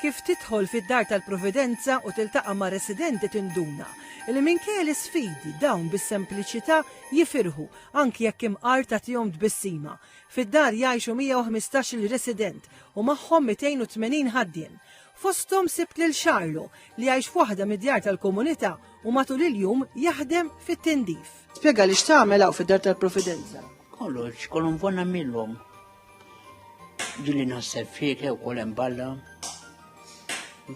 kif tidħol fid-dar tal-Providenza u tiltaqa' ma' residenti tinduna li minkejja l-isfidi dawn bis-sempliċità jifirħu anki jekk imqar tagħtihom tbissima. Fid-dar jgħixu 115 resident u magħhom 280 ħaddiem. Fosthom sibt lil Xarlo li jgħix f'waħda mid-djar tal-komunità u matul il-jum jaħdem fit-tindif. Spjega li x'tagħmel hawn fid-dar tal-Providenza. Kollox, kollhom vona millhom. Ġili naħseb fik u kollhom balla.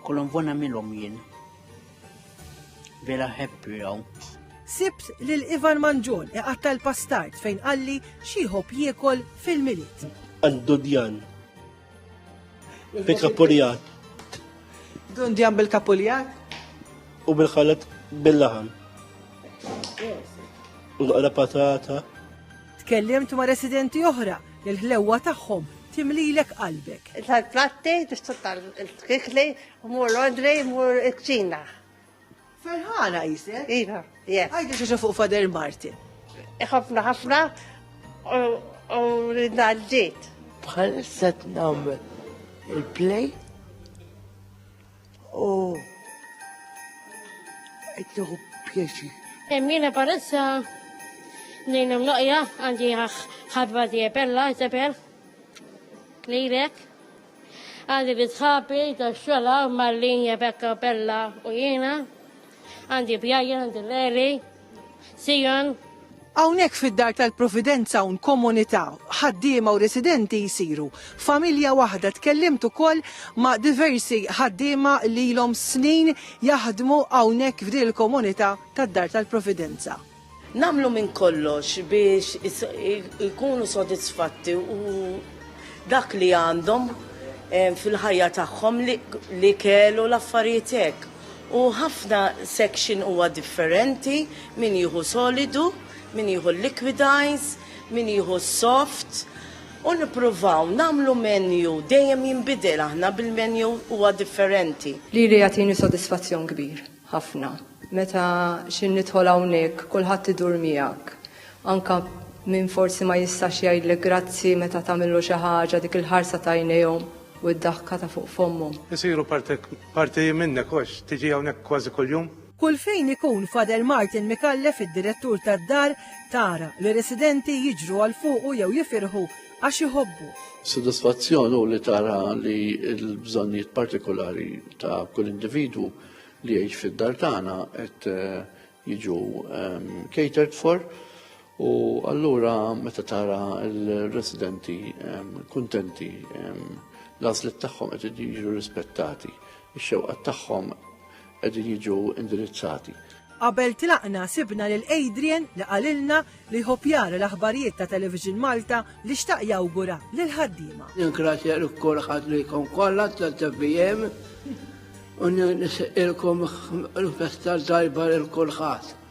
Kollhom vona millhom jien. Vera happy hawn. Sibt lil Ivan Manġol iqatta l-pastart fejn qalli xi jħobb jiekol fil-miliet. Għandudjan. Bil-kapuljat. Dundjan bil-kapuljat? U bil-ħalat bil-laħam. U naqra patata. Tkellimt ma' residenti oħra li l-ħlewwa tagħhom timlilek qalbek. Tal-platti, tistot il-kikli, mur Londri, mur il-kċina. Ferħana jisek? Iva, yes. Għajdi xaxa fuq Fader Martin. Iħafna ħafna u ridna l-ġiet. Bħal set namel il-play u għetnuħu pieċi. Emmina parissa nejna mloqja għandi ħadba di Bella, Isabel, lilek. Għandi bitħabi ta' xola mal-linja Bekka Bella u jena. Għandi bjajja, għandi Leli, Sijon. Hawnhekk fid-dar tal-Providenza un komunità ħaddiema u residenti jisiru. Familja waħda tkellimt ukoll ma' diversi ħaddiema li l-om snin jaħdmu hawnhekk f'din il-komunità tad-dar tal-Providenza. Namlu minn kollox biex ikunu sodisfatti u dak li għandhom fil-ħajja tagħhom li kellu l-affarijiet hekk. U ħafna section huwa differenti, min jieħu solidu, min jieħu liquidize, min jieħu soft. U nippruvaw namlu menju dejjem jinbidel aħna bil-menju huwa differenti. Li jagħtini sodisfazzjon kbir, ħafna. Meta xin nidħol hawnhekk, kulħadd idur miegħek. Anka min forsi ma jistax jgħidlek grazzi meta tagħmillu xi ħaġa dik il-ħarsa ta' għajnejhom u d-daħka ta' fuq fommhom. Isiru parti minnek għax, tiġi hawnhekk kważi kuljum. Kull fejn ikun Fader Martin Mikallef id-direttur tad-dar tara li residenti jiġru għal fuqu jew jifirħu għax iħobbu. Sodisfazzjon u li tara li l-bżonnijiet partikolari ta' kull individwu li jgħix fid-dar tagħna qed jiġu catered for u allura meta tara l-residenti kuntenti l-għażliet tagħhom qed jiġu rispettati, ix-xewqat tagħhom qegħdin jiġu indirizzati. Qabel tilaqna sibna lil Adrian li qalilna li jħobb jara l-aħbarijiet ta' Television Malta li xtaq jawgura lil ħaddiema. Ningrazzja l-kol ħadlikom kollha tal-TVM u nisqilkom l-festa tajba l-kulħadd.